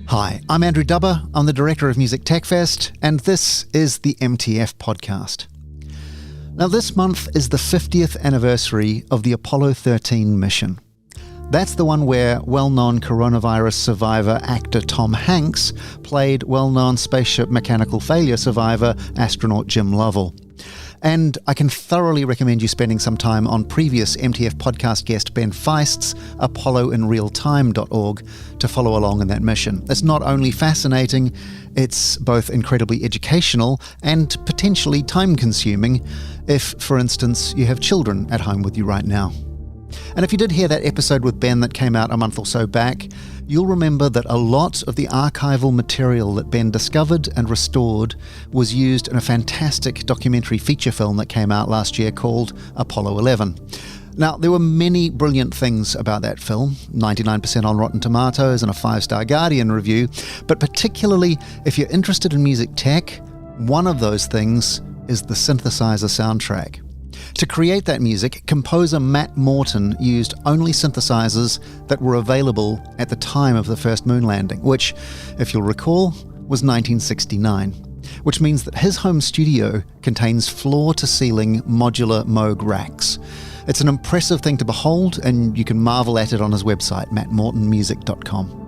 Hi, I'm Andrew Dubber. I'm the director of Music Tech Fest, and this is the MTF podcast. Now, this month is the 50th anniversary of the Apollo 13 mission. That's the one where well-known coronavirus survivor actor Tom Hanks played well-known spaceship mechanical failure survivor astronaut Jim Lovell. And I can thoroughly recommend you spending some time on previous MTF podcast guest Ben Feist's ApolloInRealTime.org to follow along in that mission. It's not only fascinating, it's both incredibly educational and potentially time-consuming if, for instance, you have children at home with you right now. And if you did hear that episode with Ben that came out a month or so back, you'll remember that a lot of the archival material that Ben discovered and restored was used in a fantastic documentary feature film that came out last year called Apollo 11. Now, there were many brilliant things about that film, 99% on Rotten Tomatoes and a 5-star Guardian review, but particularly if you're interested in music tech, one of those things is the synthesizer soundtrack. To create that music, composer Matt Morton used only synthesizers that were available at the time of the first moon landing, which, if you'll recall, was 1969, which means that his home studio contains floor-to-ceiling modular Moog racks. It's an impressive thing to behold, and you can marvel at it on his website, mattmortonmusic.com.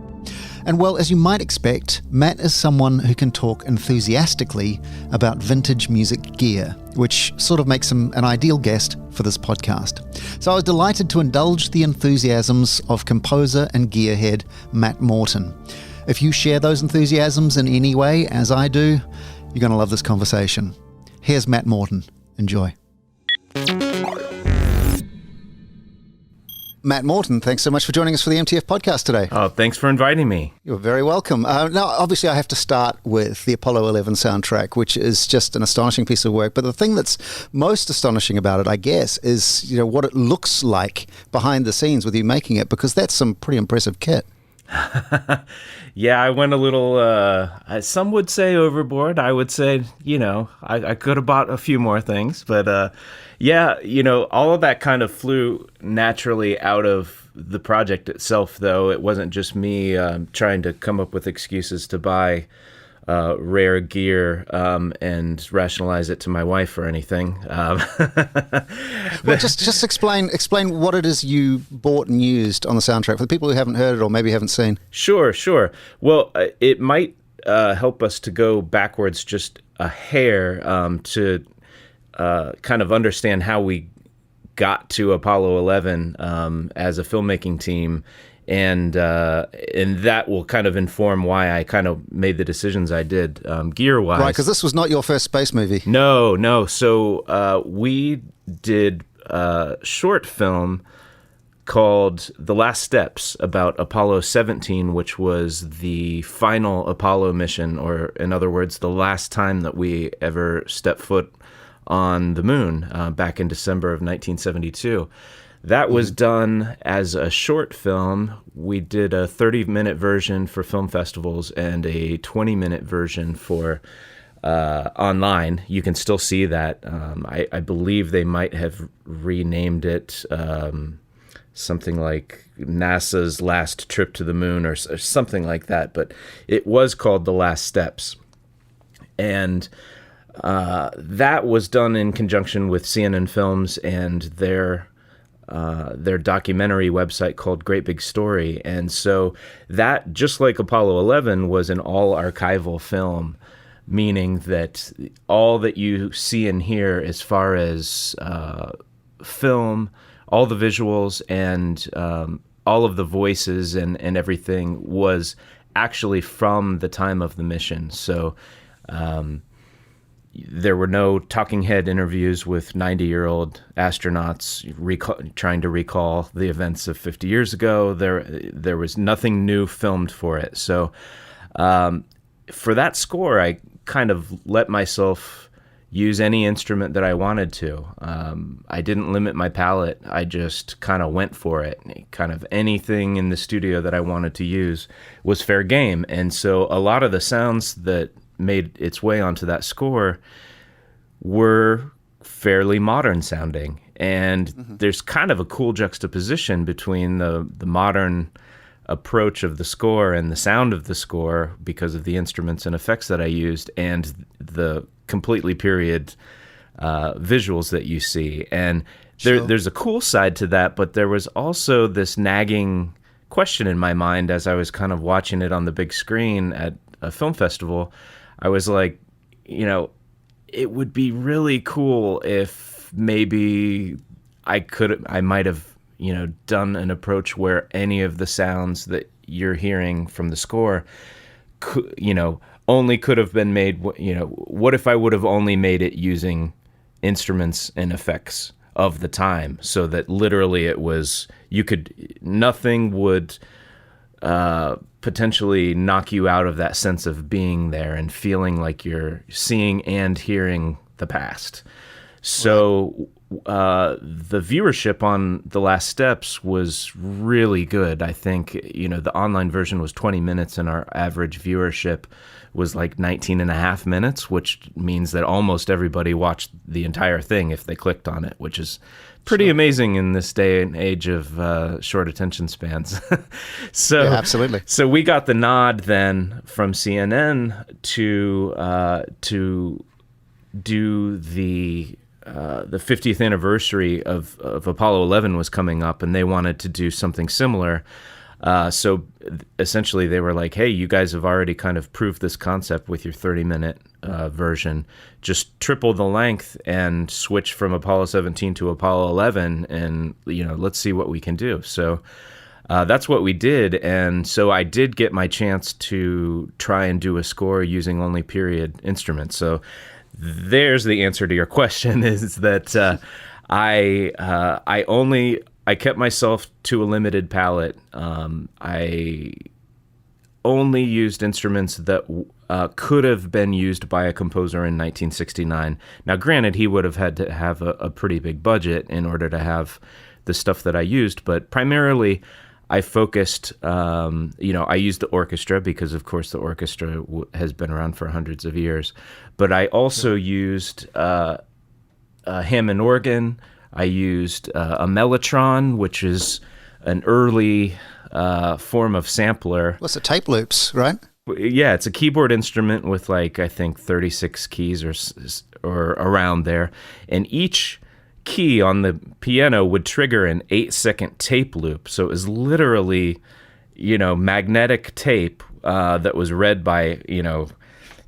And well, as you might expect, Matt is someone who can talk enthusiastically about vintage music gear, which sort of makes him an ideal guest for this podcast. So I was delighted to indulge the enthusiasms of composer and gearhead Matt Morton. If you share those enthusiasms in any way, as I do, you're going to love this conversation. Here's Matt Morton. Enjoy. Matt Morton, thanks so much for joining us for the MTF podcast today. Oh, thanks for inviting me. You're very welcome. Now, obviously, I have to start with the Apollo 11 soundtrack, which is just an astonishing piece of work. But the thing that's most astonishing about it, I guess, is what it looks like behind the scenes with you making it, because that's some pretty impressive kit. Yeah, I went a little, some would say overboard. I would say, I could have bought a few more things, but yeah, all of that kind of flew naturally out of the project itself, though. It wasn't just me trying to come up with excuses to buy rare gear and rationalize it to my wife or anything. Well, just explain what it is you bought and used on the soundtrack for the people who haven't heard it or maybe haven't seen. Sure. Well, it might help us to go backwards just a hair to kind of understand how we got to Apollo 11 as a filmmaking team. And that will kind of inform why I kind of made the decisions I did gear-wise. Right, because this was not your first space movie. No. So we did a short film called The Last Steps about Apollo 17, which was the final Apollo mission, or in other words, the last time that we ever stepped foot on the moon back in December of 1972. That was done as a short film. We did a 30-minute version for film festivals and a 20-minute version for online. You can still see that. I believe they might have renamed it something like NASA's Last Trip to the Moon or something like that. But it was called The Last Steps. And that was done in conjunction with CNN Films and their documentary website called Great Big Story. And so that, just like Apollo 11, was an all-archival film, meaning that all that you see and hear as far as film, all the visuals and all of the voices and everything was actually from the time of the mission. So there were no talking head interviews with 90-year-old astronauts trying to recall the events of 50 years ago. There was nothing new filmed for it. So for that score, I kind of let myself use any instrument that I wanted to. I didn't limit my palette. I just kind of went for it. Kind of anything in the studio that I wanted to use was fair game. And so a lot of the sounds that made its way onto that score were fairly modern sounding. And there's kind of a cool juxtaposition between the modern approach of the score and the sound of the score because of the instruments and effects that I used and the completely period visuals that you see. And there's a cool side to that, but there was also this nagging question in my mind as I was kind of watching it on the big screen at a film festival. I was like, it would be really cool if maybe I might have, done an approach where any of the sounds that you're hearing from the score, only could have been made, what if I would have only made it using instruments and effects of the time, so that literally it was, nothing would potentially knock you out of that sense of being there and feeling like you're seeing and hearing the past. So the viewership on The Last Steps was really good. I think, the online version was 20 minutes and our average viewership was like 19 and a half minutes, which means that almost everybody watched the entire thing if they clicked on it, which is pretty amazing in this day and age of short attention spans. So yeah, absolutely. So we got the nod then from CNN to do the 50th anniversary of Apollo 11 was coming up, and they wanted to do something similar. So essentially they were like, hey, you guys have already kind of proved this concept with your 30-minute version. Just triple the length and switch from Apollo 17 to Apollo 11, and, let's see what we can do. So that's what we did. And so I did get my chance to try and do a score using only period instruments. So there's the answer to your question, is that I kept myself to a limited palette. I only used instruments that could have been used by a composer in 1969. Now, granted, he would have had to have a pretty big budget in order to have the stuff that I used, but primarily I focused, I used the orchestra because, of course, the orchestra has been around for hundreds of years. But I also used a Hammond organ. I used a Mellotron, which is an early form of sampler. What's the tape loops, right? Yeah, it's a keyboard instrument with I think 36 keys or around there. And each key on the piano would trigger an 8-second tape loop. So it was literally, magnetic tape that was read by,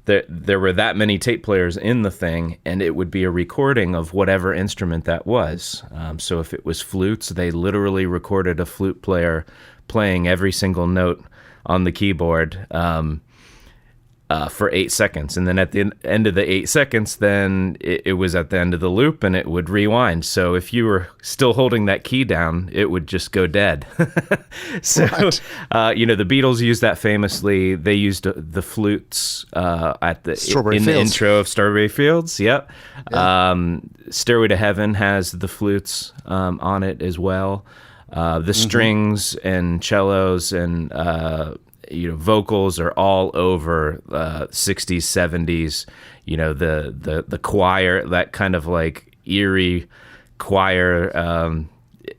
there were that many tape players in the thing, and it would be a recording of whatever instrument that was. So if it was flutes, they literally recorded a flute player playing every single note on the keyboard for 8 seconds. And then at the end of the 8 seconds, then it was at the end of the loop and it would rewind. So if you were still holding that key down, it would just go dead. So, right. The Beatles used that famously. They used the flutes in the intro of Strawberry Fields. Yep. Yeah. Stairway to Heaven has the flutes on it as well. The strings and cellos and vocals are all over 60s, 70s. The choir, that kind of eerie choir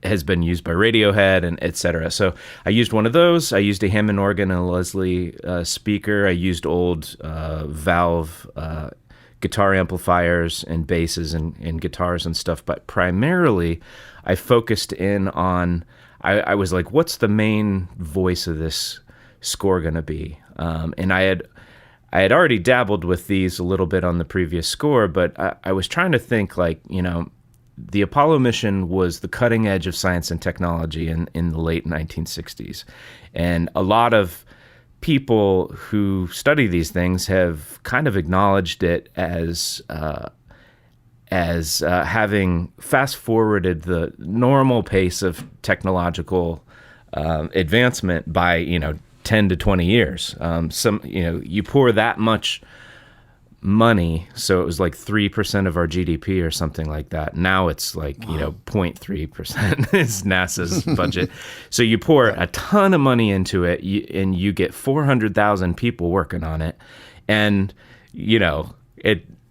has been used by Radiohead and etc. So I used one of those. I used a Hammond organ and a Leslie speaker. I used old valve guitar amplifiers and basses and guitars and stuff. But primarily, I focused in on, I was like, what's the main voice of this score going to be? And I had already dabbled with these a little bit on the previous score, but I was trying to think the Apollo mission was the cutting edge of science and technology in the late 1960s. And a lot of people who study these things have kind of acknowledged it as having fast-forwarded the normal pace of technological advancement by, 10 to 20 years. You pour that much money, so it was 3% of our GDP or something like that. Now it's 0.3% is NASA's budget. So you pour a ton of money into it, and you get 400,000 people working on it. And,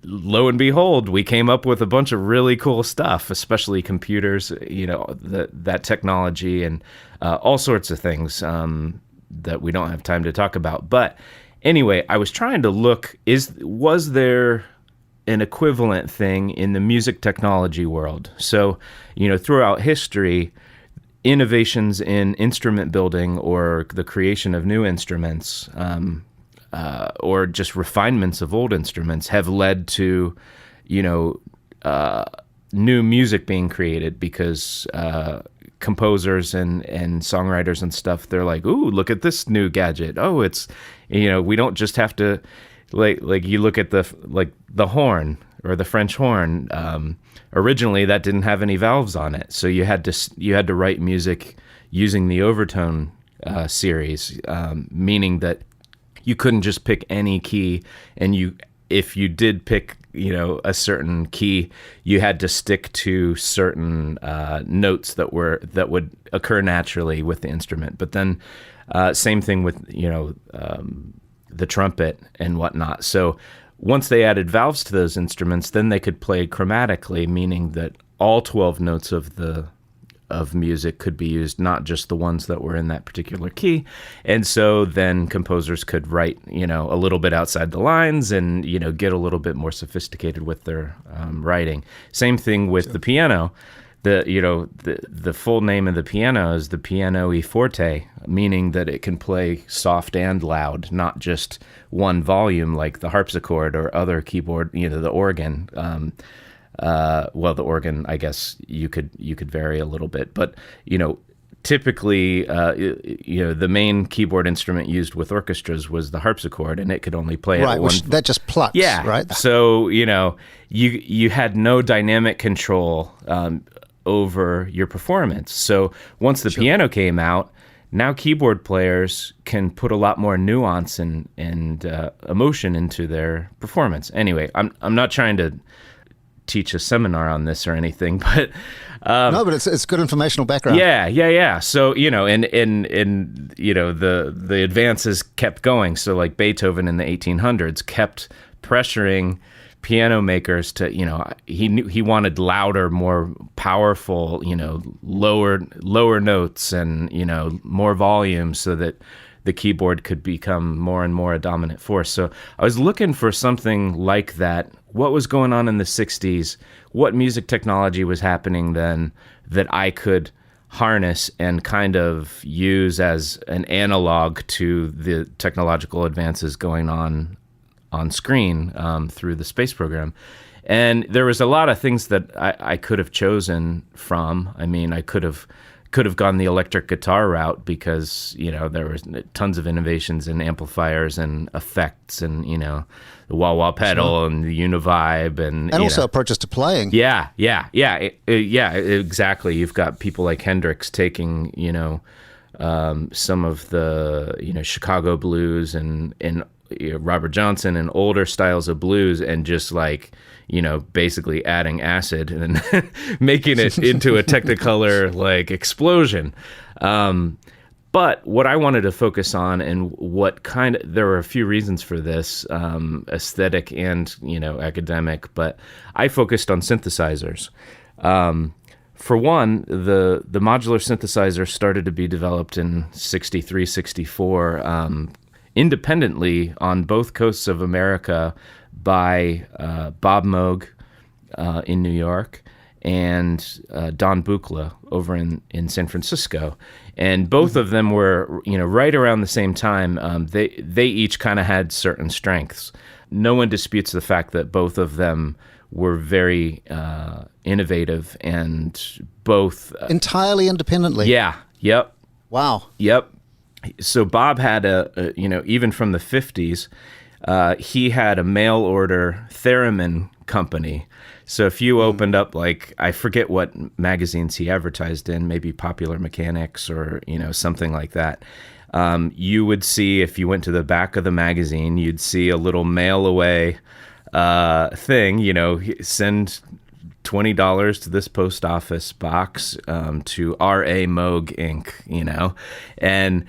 lo and behold, we came up with a bunch of really cool stuff, especially computers, that technology and all sorts of things that we don't have time to talk about. But anyway, I was trying to look, was there an equivalent thing in the music technology world? So, throughout history, innovations in instrument building or the creation of new instruments, or just refinements of old instruments have led to, new music being created because composers and songwriters and stuff, they're like, ooh, look at this new gadget. Oh, it's, we don't just have to, like you look at the horn or the French horn. Originally, that didn't have any valves on it, so you had to write music using the overtone series, meaning that you couldn't just pick any key, and if you did pick a certain key, you had to stick to certain notes that would occur naturally with the instrument. But then same thing with the trumpet and whatnot. So once they added valves to those instruments, then they could play chromatically, meaning that all 12 notes of music could be used, not just the ones that were in that particular key. And so then composers could write, a little bit outside the lines and, get a little bit more sophisticated with their writing. Same thing with the piano. The full name of the piano is the piano e forte, meaning that it can play soft and loud, not just one volume like the harpsichord or other keyboard, the organ. The organ, I guess you could vary a little bit, but typically, the main keyboard instrument used with orchestras was the harpsichord, and it could only play right, at one. That just plucks. Yeah, right. So you had no dynamic control over your performance. So once the piano came out, now keyboard players can put a lot more nuance and emotion into their performance. Anyway, I'm not trying to teach a seminar on this or anything, but no, but it's good informational background. Yeah. So the advances kept going. So like Beethoven in the 1800s kept pressuring piano makers to, he wanted louder, more powerful, lower notes and more volume so that the keyboard could become more and more a dominant force. So I was looking for something like that. What was going on in the 60s? What music technology was happening then that I could harness and kind of use as an analog to the technological advances going on screen through the space program? And there was a lot of things that I could have chosen from. I mean, I could have gone the electric guitar route because, there was tons of innovations in amplifiers and effects and, the wah-wah pedal and the Univibe and also approaches to playing. Yeah, exactly. You've got people like Hendrix taking, some of the, Chicago blues and Robert Johnson and older styles of blues and just like, basically adding acid and making it into a Technicolor like explosion. But what I wanted to focus on and there were a few reasons for this, aesthetic and, academic, but I focused on synthesizers. For one, the modular synthesizer started to be developed in 63, 64, independently on both coasts of America by Bob Moog in New York and Don Buchla over in San Francisco. And both of them were, right around the same time. They each kind of had certain strengths. No one disputes the fact that both of them were very innovative and both... entirely independently? Yeah. Yep. Wow. Yep. So Bob had even from the 50s, he had a mail order theremin company. So if you opened up, like, I forget what magazines he advertised in, maybe Popular Mechanics or, something like that. You would see, if you went to the back of the magazine, you'd see a little mail away thing, send $20 to this post office box to R.A. Moog Inc., and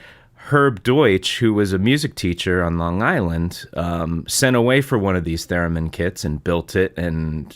Herb Deutsch, who was a music teacher on Long Island, sent away for one of these theremin kits and built it and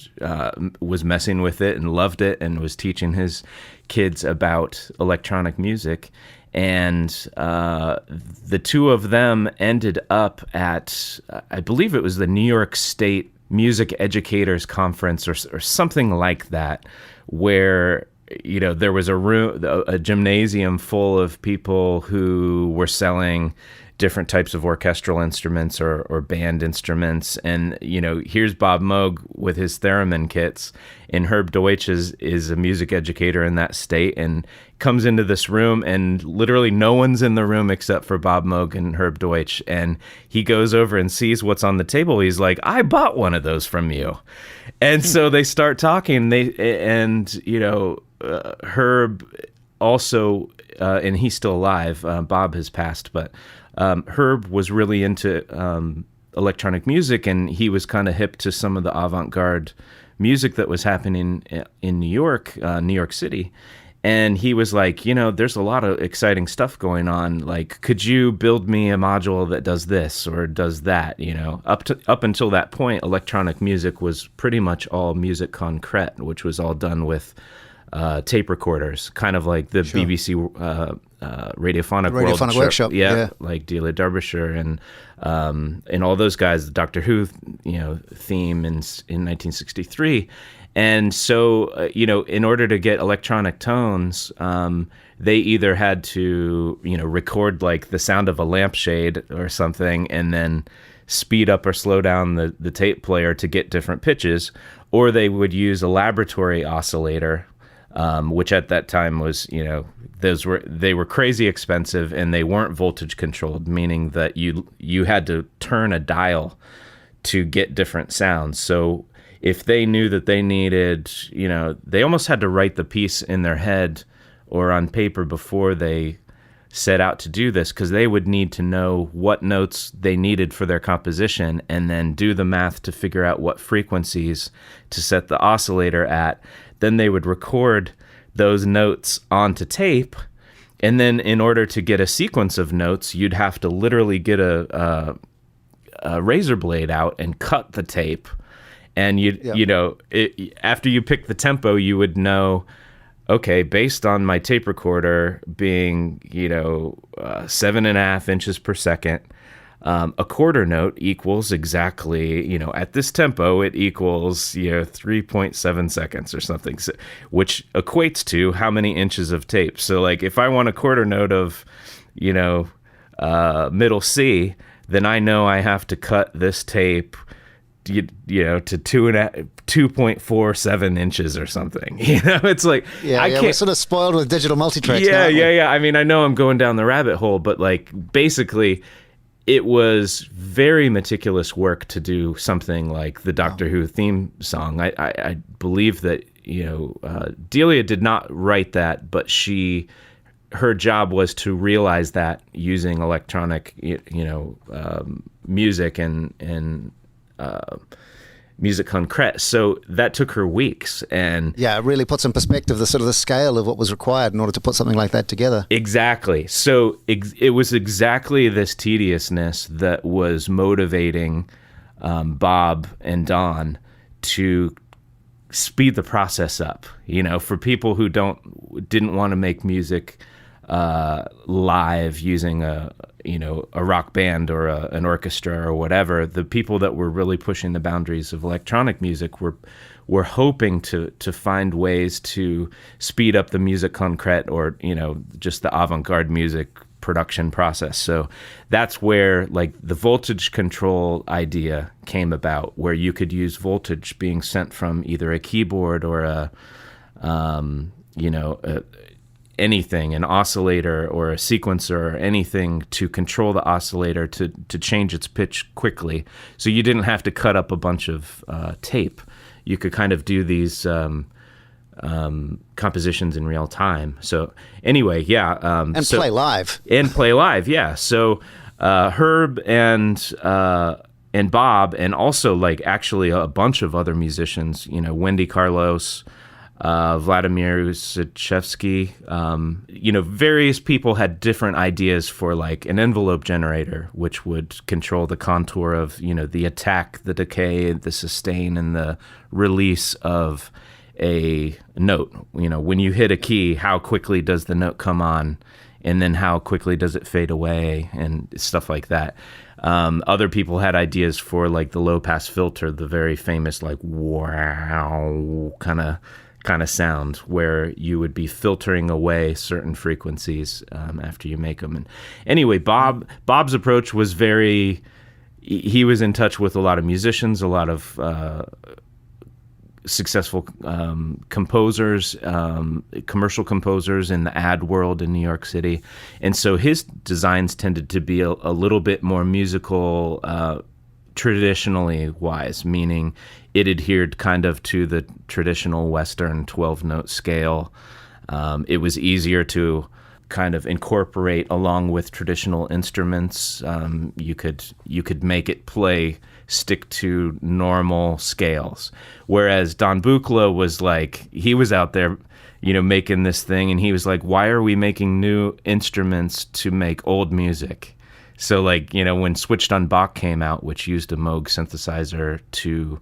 was messing with it and loved it and was teaching his kids about electronic music. And the two of them ended up at, I believe it was the New York State Music Educators Conference or something like that, where there was a gymnasium full of people who were selling different types of orchestral instruments or band instruments. And, here's Bob Moog with his theremin kits, and Herb Deutsch is a music educator in that state and comes into this room, and literally no one's in the room except for Bob Moog and Herb Deutsch. And he goes over and sees what's on the table. He's like, I bought one of those from you. And so they start talking, Herb also, and he's still alive, Bob has passed, but Herb was really into electronic music, and he was kind of hip to some of the avant-garde music that was happening in New York City. And he was like, there's a lot of exciting stuff going on. Like, could you build me a module that does this or does that? Up until that point, electronic music was pretty much all musique concrète, which was all done with tape recorders, kind of like the BBC Radiophonic Workshop. Yeah, like Delia Derbyshire and all those guys, the Doctor Who theme in 1963. And so, in order to get electronic tones, they either had to, record like the sound of a lampshade or something and then speed up or slow down the tape player to get different pitches, or they would use a laboratory oscillator, which at that time was, they were crazy expensive and they weren't voltage controlled, meaning that you had to turn a dial to get different sounds. So if they knew that they needed, they almost had to write the piece in their head or on paper before they set out to do this, because they would need to know what notes they needed for their composition and then do the math to figure out what frequencies to set the oscillator at. Then they would record those notes onto tape, and then in order to get a sequence of notes, you'd have to literally get a razor blade out and cut the tape. And after you pick the tempo, you would know, okay, based on my tape recorder being 7.5 inches per second, a quarter note equals exactly, at this tempo, it equals 3.7 seconds or something, which equates to how many inches of tape. So like if I want a quarter note of middle C, then I know I have to cut this tape to 2.47 inches or something. It's like, we're sort of spoiled with digital multitracks. Yeah. I mean, I know I'm going down the rabbit hole, but like basically it was very meticulous work to do something like the Doctor Who theme song. I believe that Delia did not write that, but her job was to realize that using electronic music and musique concrète. So that took her weeks, and it really puts in perspective the sort of the scale of what was required in order to put something like that together. Exactly. So it was exactly this tidiousness that was motivating Bob and Don to speed the process up. For people who didn't want to make music live using a rock band or an orchestra or whatever, the people that were really pushing the boundaries of electronic music were hoping to find ways to speed up the musique concrète or just the avant-garde music production process. So that's where like the voltage control idea came about, where you could use voltage being sent from either a keyboard or anything, an oscillator or a sequencer or anything, to control the oscillator to change its pitch quickly. So you didn't have to cut up a bunch of tape. You could kind of do these compositions in real time. So anyway, play live. And play live, yeah. So Herb and Bob, and also like actually a bunch of other musicians, Wendy Carlos, Vladimir Usichevsky. Various people had different ideas for like an envelope generator, which would control the contour of, the attack, the decay, the sustain, and the release of a note. When you hit a key, how quickly does the note come on? And then how quickly does it fade away and stuff like that. Other people had ideas for like the low pass filter, the very famous like wow kind of sound where you would be filtering away certain frequencies after you make them. And anyway, Bob's approach was he was in touch with a lot of musicians, a lot of successful composers, commercial composers in the ad world in New York City. And so his designs tended to be a little bit more musical, traditionally wise, meaning it adhered kind of to the traditional Western 12-note scale. It was easier to kind of incorporate along with traditional instruments. You could make it stick to normal scales. Whereas Don Buchla was like, he was out there, making this thing, and he was like, why are we making new instruments to make old music? So like, when Switched on Bach came out, which used a Moog synthesizer to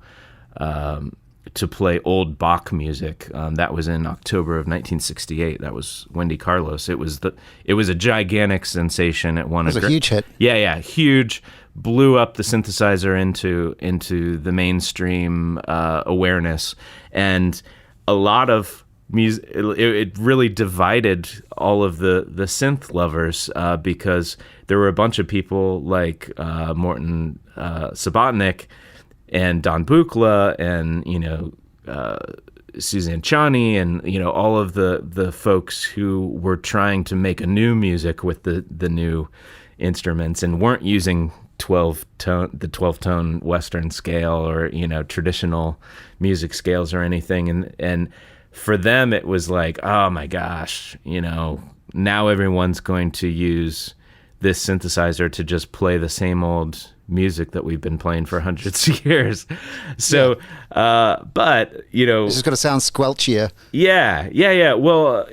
play old Bach music, that was in October of 1968. That was Wendy Carlos. It was a gigantic sensation. It won a huge hit. Yeah, huge. Blew up the synthesizer into the mainstream awareness, and a lot of music. It really divided all of the synth lovers because there were a bunch of people like Morton Subotnick and Don Buchla and Suzanne Chani and all of the folks who were trying to make a new music with the new instruments and weren't using the 12-tone Western scale or traditional music scales or anything, and for them it was like, oh my gosh, now everyone's going to use this synthesizer to just play the same old music that we've been playing for hundreds of years. So, but it's just going to sound squelchier. Yeah. Well,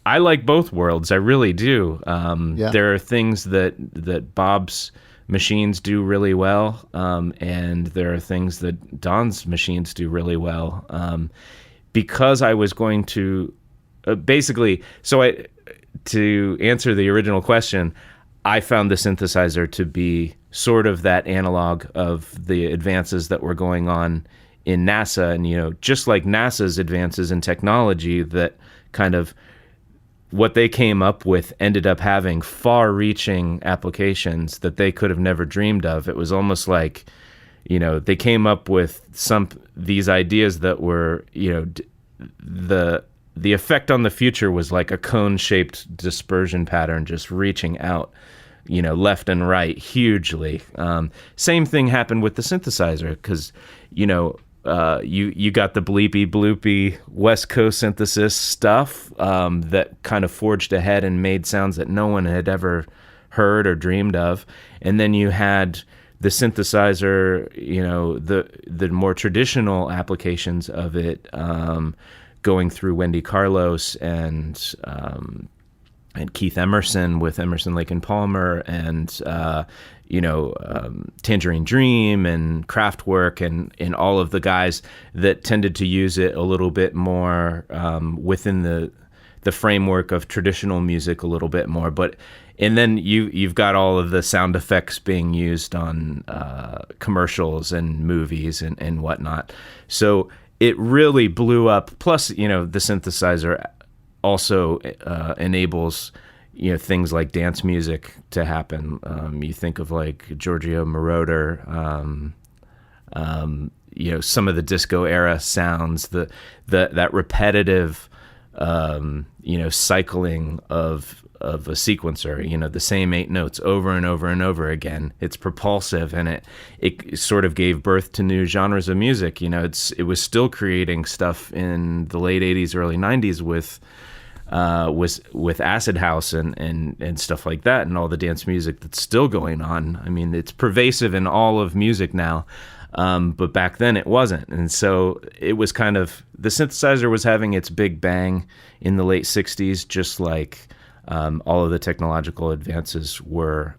I like both worlds. I really do. There are things that Bob's machines do really well, and there are things that Don's machines do really well. Because I was going to to answer the original question, I found the synthesizer to be sort of that analog of the advances that were going on in NASA. And, just like NASA's advances in technology, that kind of what they came up with ended up having far-reaching applications that they could have never dreamed of. It was almost like, they came up with these ideas that were, the effect on the future was like a cone-shaped dispersion pattern just reaching out, left and right hugely. Same thing happened with the synthesizer because, you got the bleepy bloopy West Coast synthesis stuff that kind of forged ahead and made sounds that no one had ever heard or dreamed of. And then you had the synthesizer, the more traditional applications of it, going through Wendy Carlos and Keith Emerson with Emerson, Lake and Palmer, and Tangerine Dream and Kraftwerk and all of the guys that tended to use it a little bit more within the framework of traditional music a little bit more. And then you've got all of the sound effects being used on commercials and movies and whatnot. So it really blew up. Plus, the synthesizer also enables, things like dance music to happen. You think of like Giorgio Moroder, some of the disco era sounds, that repetitive, cycling of a sequencer, the same 8 notes over and over and over again. It's propulsive, and it sort of gave birth to new genres of music. It was still creating stuff in the late 80s, early 90s with acid house and stuff like that, and all the dance music that's still going on. I mean, it's pervasive in all of music now. But back then it wasn't. And so it was kind of, the synthesizer was having its big bang in the late 60s, just like all of the technological advances were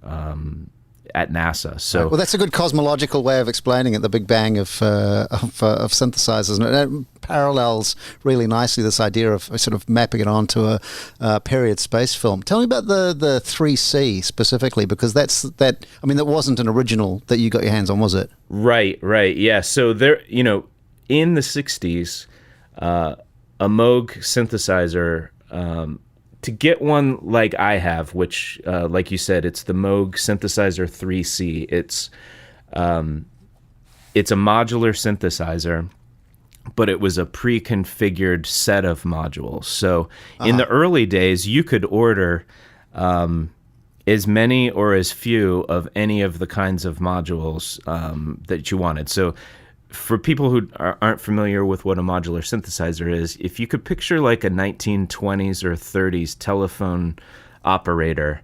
at NASA. So, well, that's a good cosmological way of explaining it. The Big Bang of synthesizers, and it parallels really nicely this idea of sort of mapping it onto a period space film. Tell me about the 3C specifically, because that wasn't an original that you got your hands on, was it? Right, yeah. So there, in the 60s, a Moog synthesizer. To get one like I have, which, like you said, it's the Moog Synthesizer 3C. It's a modular synthesizer, but it was a pre-configured set of modules. So in the early days, you could order as many or as few of any of the kinds of modules that you wanted. So for people who aren't familiar with what a modular synthesizer is, if you could picture like a 1920s or 30s telephone operator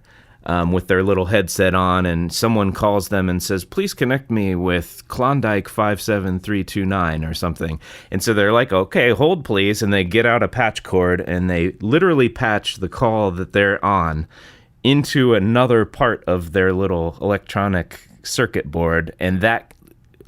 with their little headset on, and someone calls them and says, please connect me with Klondike 57329 or something. And so they're like, okay, hold please. And they get out a patch cord and they literally patch the call that they're on into another part of their little electronic circuit board. And that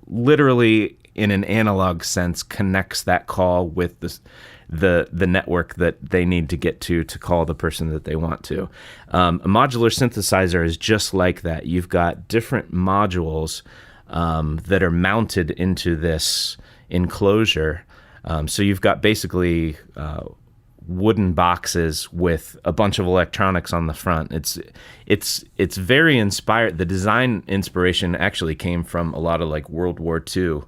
literally, in an analog sense, connects that call with the network that they need to get to call the person that they want to. A modular synthesizer is just like that. You've got different modules that are mounted into this enclosure. So you've got basically wooden boxes with a bunch of electronics on the front. It's very inspired. The design inspiration actually came from a lot of like World War II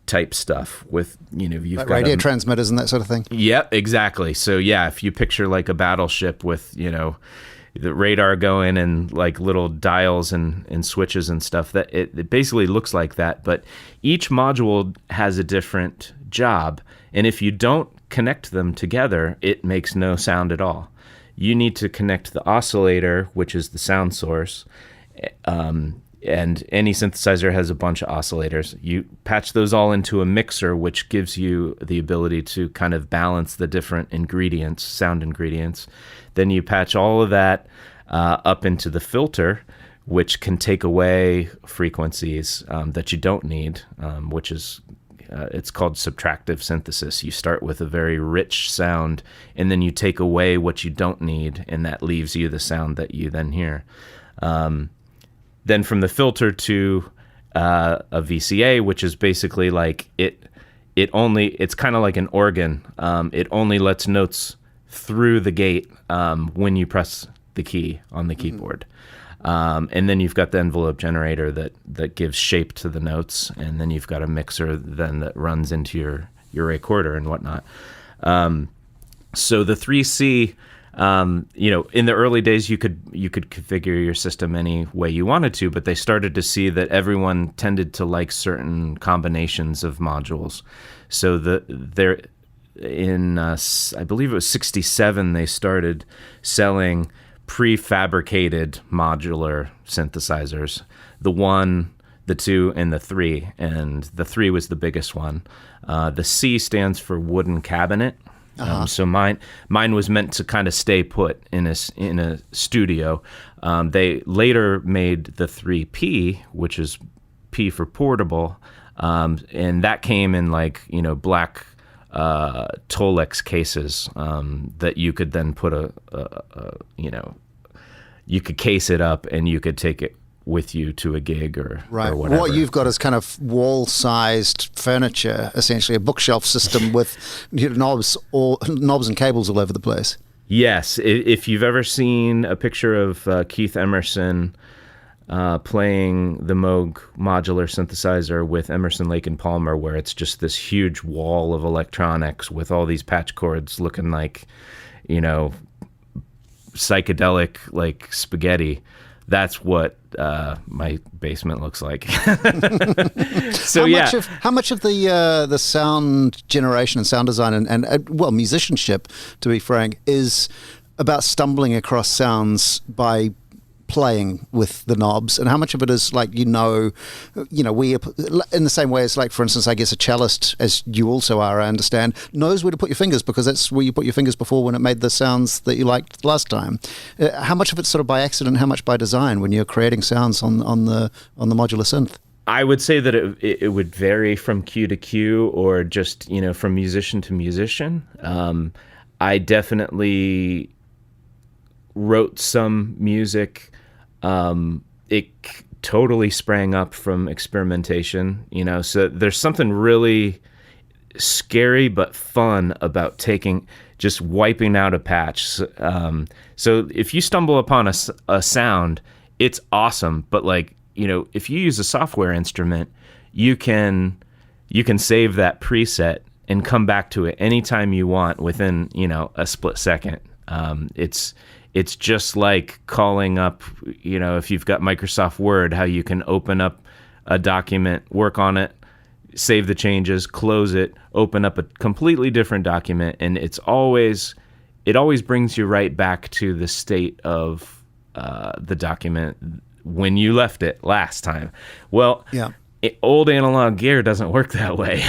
type stuff with, you've like got radio transmitters and that sort of thing. Yep, exactly. So yeah, if you picture like a battleship with, the radar going and like little dials and switches and stuff, that it basically looks like that. But each module has a different job. And if you don't connect them together, it makes no sound at all. You need to connect the oscillator, which is the sound source, and any synthesizer has a bunch of oscillators. You patch those all into a mixer, which gives you the ability to kind of balance the different ingredients, sound ingredients. Then you patch all of that up into the filter, which can take away frequencies that you don't need, which is it's called subtractive synthesis. You start with a very rich sound, and then you take away what you don't need, and that leaves you the sound that you then hear. Then from the filter to a VCA, which is basically like it's kind of like an organ. It only lets notes through the gate when you press the key on the keyboard. And then you've got the envelope generator that gives shape to the notes, and then you've got a mixer then that runs into your recorder and whatnot. So the 3C, in the early days you could configure your system any way you wanted to, but they started to see that everyone tended to like certain combinations of modules. So I believe it was 1967, they started selling prefabricated modular synthesizers, the 1, the 2, and the 3, and the 3 was the biggest one. The C stands for wooden cabinet. So mine was meant to kind of stay put in a studio. They later made the 3P, which is P for portable, and that came in like black Tolex cases that you could then put you could case it up and you could take it with you to a gig or whatever. What you've got is kind of wall-sized furniture, essentially a bookshelf system with knobs and cables all over the place. Yes. If you've ever seen a picture of Keith Emerson playing the Moog modular synthesizer with Emerson, Lake and Palmer, where it's just this huge wall of electronics with all these patch cords looking like, psychedelic like spaghetti. That's what my basement looks like. So how much of the sound generation and sound design and musicianship, to be frank, is about stumbling across sounds by playing with the knobs, and how much of it is like where in the same way as, like, for instance, I guess a cellist, as you also are, I understand, knows where to put your fingers because that's where you put your fingers before when it made the sounds that you liked last time. How much of it's sort of by accident, how much by design when you're creating sounds on the modular synth? I would say that it would vary from cue to cue, or just, from musician to musician. I definitely wrote some music. It totally sprang up from experimentation, so there's something really scary but fun about just wiping out a patch. So if you stumble upon a sound, it's awesome, but like, if you use a software instrument, you can save that preset and come back to it anytime you want within, a split second. It's just like calling up, if you've got Microsoft Word, how you can open up a document, work on it, save the changes, close it, open up a completely different document, and it always brings you right back to the state of the document when you left it last time. Well, yeah. Old analog gear doesn't work that way.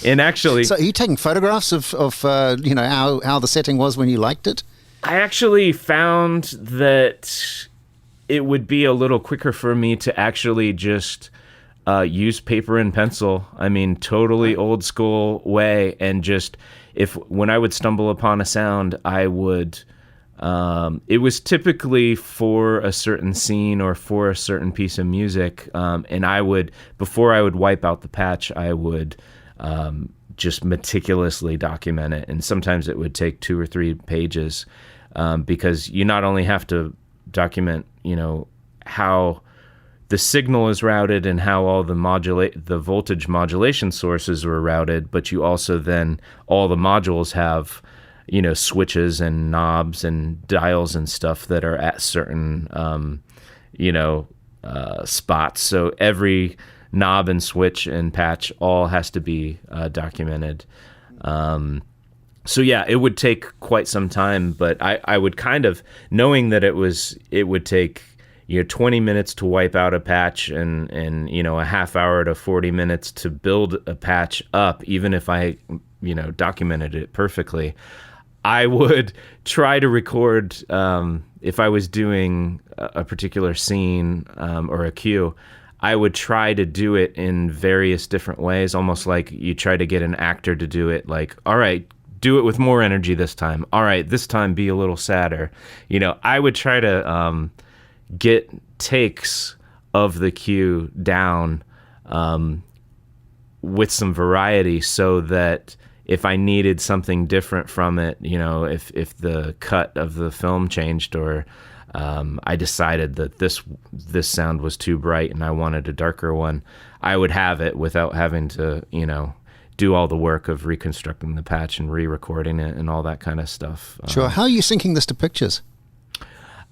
And actually... So are you taking photographs of how the setting was when you liked it? I actually found that it would be a little quicker for me to actually just use paper and pencil. I mean, totally old school way. And just when I would stumble upon a sound, I would... it was typically for a certain scene or for a certain piece of music. And before I would wipe out the patch, I would just meticulously document it. And sometimes it would take 2 or 3 pages, because you not only have to document, how the signal is routed and how all the voltage modulation sources were routed, but you also then, all the modules have, switches and knobs and dials and stuff that are at certain, spots. So every knob and switch and patch all has to be documented. So yeah, it would take quite some time, but I would kind of, knowing that it would take 20 minutes to wipe out a patch and a half hour to 40 minutes to build a patch up, even if I documented it perfectly. I would try to record, if I was doing a particular scene or a cue, I would try to do it in various different ways, almost like you try to get an actor to do it, like, all right, do it with more energy this time. All right, this time be a little sadder. I would try to get takes of the cue down with some variety, so that if I needed something different from it, if the cut of the film changed, or I decided that this sound was too bright and I wanted a darker one, I would have it without having to, do all the work of reconstructing the patch and re-recording it and all that kind of stuff. Sure. How are you syncing this to pictures?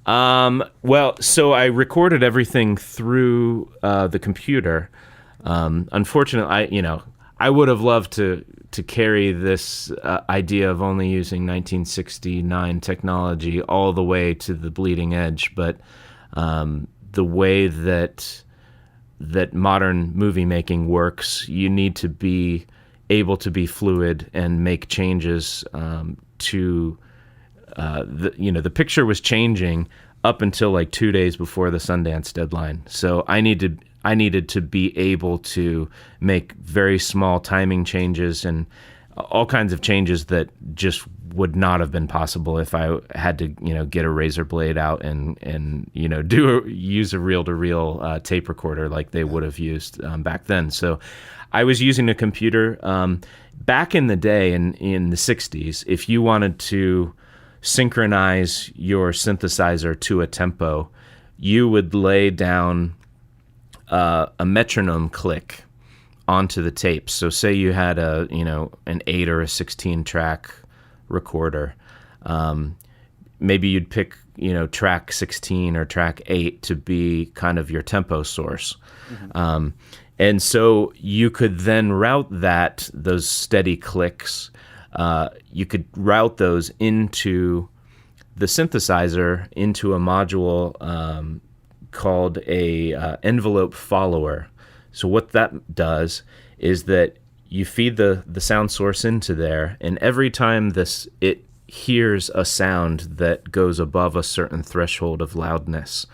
Well, so I recorded everything through the computer. Unfortunately, I would have loved to carry this idea of only using 1969 technology all the way to the bleeding edge, but the way that modern movie making works, you need to be able to be fluid and make changes to the picture was changing up until like 2 days before the Sundance deadline. So I needed to be able to make very small timing changes and all kinds of changes that just would not have been possible if I had to, get a razor blade out and use a reel-to-reel tape recorder like they would have used back then. So I was using a computer. Back in the day, in the 60s, if you wanted to synchronize your synthesizer to a tempo, you would lay down a metronome click onto the tape. So say you had an 8 or a 16 track recorder. Maybe you'd pick, track 16 or track 8 to be kind of your tempo source. Mm-hmm. And so you could then route those steady clicks, you could route those into the synthesizer into a module called a envelope follower. So what that does is that you feed the sound source into there, and every time it hears a sound that goes above a certain threshold of loudness,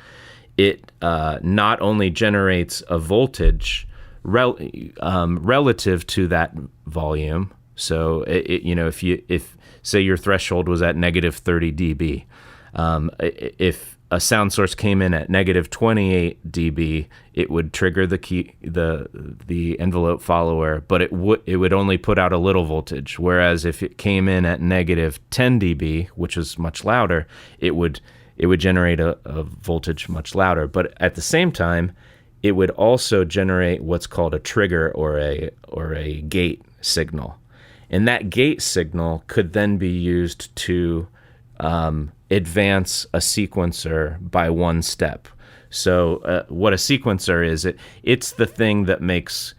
it not only generates a voltage relative to that volume. So if say your threshold was at negative 30 dB, if a sound source came in at negative 28 dB, it would trigger the envelope follower, but it would only put out a little voltage. Whereas if it came in at negative 10 dB, which is much louder, it would generate a voltage much louder. But at the same time, it would also generate what's called a trigger or a gate signal. And that gate signal could then be used to advance a sequencer by one step. So what a sequencer is, it's the thing that makes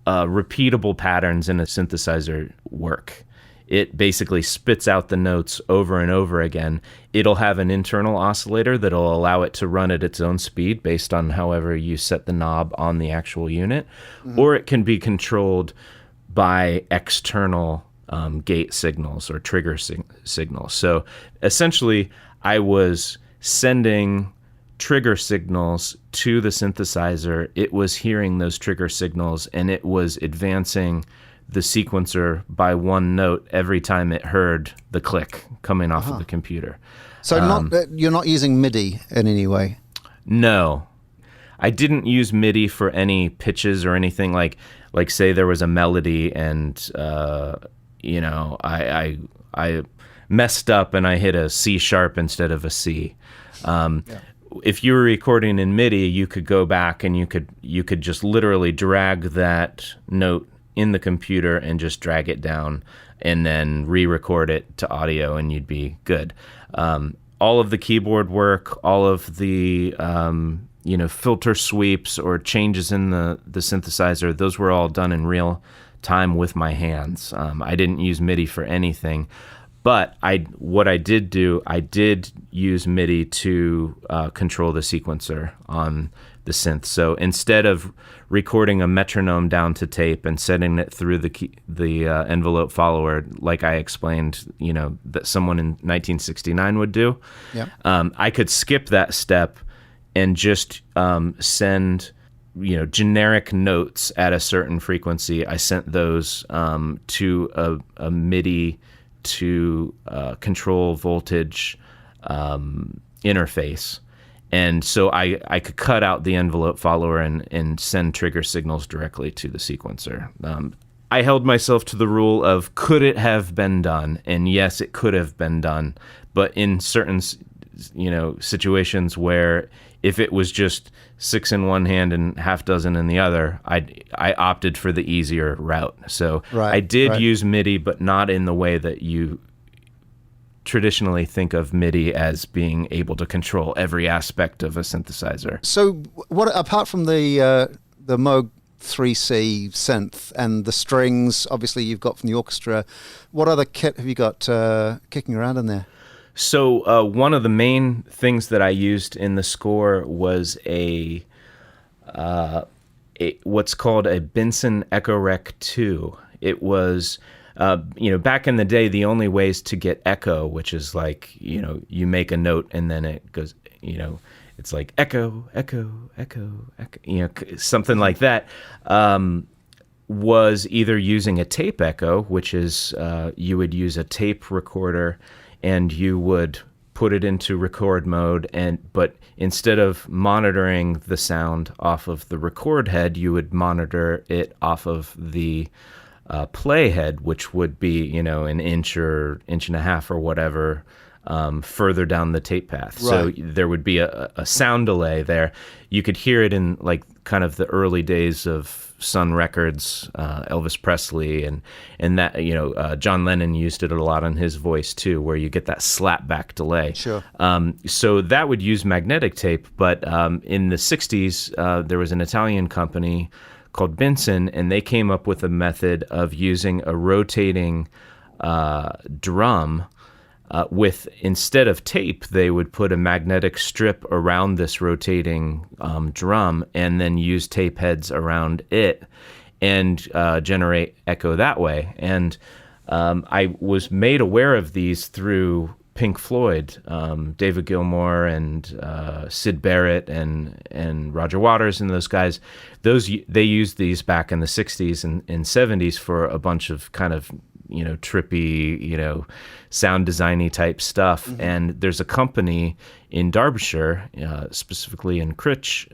repeatable patterns in a synthesizer work. It basically spits out the notes over and over again. It'll have an internal oscillator that'll allow it to run at its own speed based on however you set the knob on the actual unit, or it can be controlled by external gate signals or trigger signals. So essentially, I was sending trigger signals to the synthesizer. It was hearing those trigger signals, and it was advancing the sequencer by one note every time it heard the click coming off of the computer. So you're not using MIDI in any way? No. I didn't use MIDI for any pitches or anything like say there was a melody and I messed up and I hit a C sharp instead of a C. If you were recording in MIDI, you could go back and you could just literally drag that note in the computer and just drag it down and then re-record it to audio and you'd be good. All of the keyboard work, all of the filter sweeps or changes in the synthesizer, those were all done in real time with my hands. I didn't use MIDI for anything, but what I did do, I did use MIDI to control the sequencer on the synth. So instead of recording a metronome down to tape and setting it through the envelope follower, like I explained, that someone in 1969 would do, I could skip that step and just send generic notes at a certain frequency. I sent those to a MIDI to control voltage interface. And so I could cut out the envelope follower and send trigger signals directly to the sequencer. I held myself to the rule of could it have been done? And yes, it could have been done. But in certain situations where if it was just 6 in one hand and half dozen in the other, I opted for the easier route. So I did use MIDI, but not in the way that you traditionally think of MIDI as being able to control every aspect of a synthesizer. So what, apart from the Moog 3C synth and the strings, obviously you've got from the orchestra, what other kit have you got kicking around in there? So one of the main things that I used in the score was what's called a Benson Echo Rec 2. It was, back in the day, the only ways to get echo, which is like, you make a note and then it goes, it's like echo, echo, echo, echo, something like that, was either using a tape echo, which is you would use a tape recorder and you would put it into record mode, but instead of monitoring the sound off of the record head, you would monitor it off of the play head, which would be an inch or inch and a half or whatever further down the tape path. Right. So there would be a sound delay there. You could hear it in like kind of the early days of Sun Records, Elvis Presley, and that John Lennon used it a lot on his voice too, where you get that slap back delay. Sure. So that would use magnetic tape, but in the 60s there was an Italian company called Benson, and they came up with a method of using a rotating drum instead of tape, they would put a magnetic strip around this rotating drum and then use tape heads around it and generate echo that way. And I was made aware of these through Pink Floyd, David Gilmour and Syd Barrett and Roger Waters and those guys. They used these back in the 60s and 70s for a bunch of kind of trippy, sound designy type stuff. Mm-hmm. And there's a company in Derbyshire, specifically in Critch,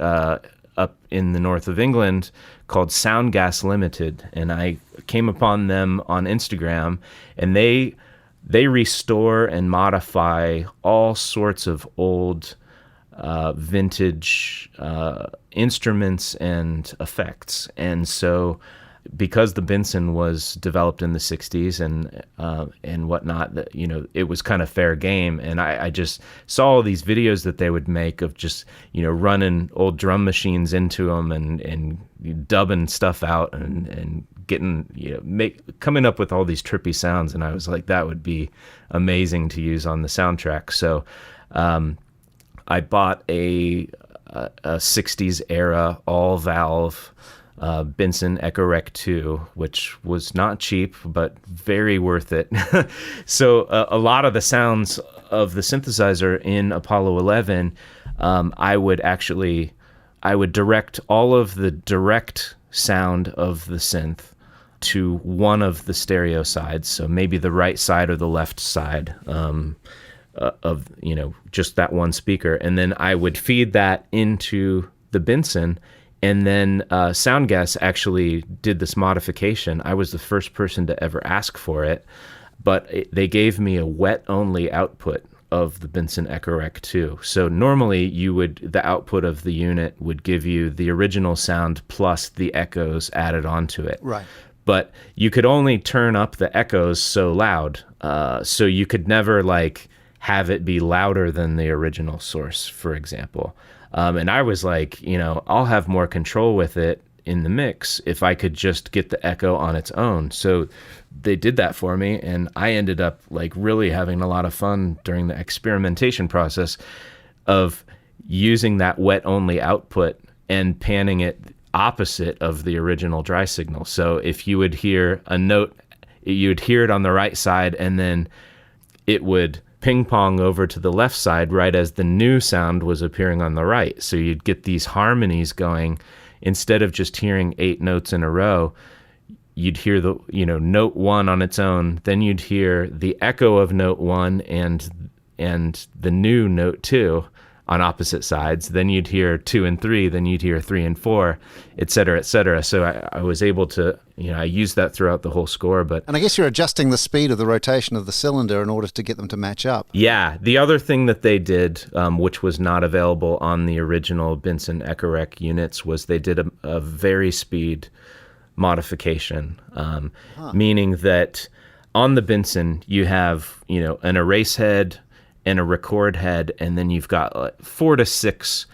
up in the north of England, called Soundgas Limited. And I came upon them on Instagram, and they restore and modify all sorts of old vintage instruments and effects. And so because the Benson was developed in the 60s and whatnot, it was kind of fair game. And I just saw all these videos that they would make of just, running old drum machines into them and dubbing stuff out and getting, coming up with all these trippy sounds. And I was like, that would be amazing to use on the soundtrack. So I bought a 60s era all valve Benson Echo Rec 2, which was not cheap, but very worth it. So a lot of the sounds of the synthesizer in Apollo 11, I would direct all of the direct sound of the synth to one of the stereo sides. So maybe the right side or the left side of, just that one speaker. And then I would feed that into the Benson. And then Soundgas actually did this modification. I was the first person to ever ask for it, but they gave me a wet-only output of the Benson Echo Rec 2. So normally the output of the unit would give you the original sound plus the echoes added onto it. Right. But you could only turn up the echoes so loud, so you could never have it be louder than the original source, for example. And I was like, I'll have more control with it in the mix if I could just get the echo on its own. So they did that for me, and I ended up really having a lot of fun during the experimentation process of using that wet only output and panning it opposite of the original dry signal. So if you would hear a note, you would hear it on the right side, and then it would ping pong over to the left side right as the new sound was appearing on the right. So you'd get these harmonies going. Instead of just hearing 8 notes in a row, you'd hear the note 1 on its own, then you'd hear the echo of note 1 and the new note 2 on opposite sides. Then you'd hear 2 and 3, then you'd hear 3 and 4, et cetera, et cetera. So I was able to, I used that throughout the whole score. And I guess you're adjusting the speed of the rotation of the cylinder in order to get them to match up. Yeah. The other thing that they did, which was not available on the original Benson Echo Rec units, was they did a vari-speed modification, meaning that on the Benson you have, an erase head and a record head, and then you've got 4 to 6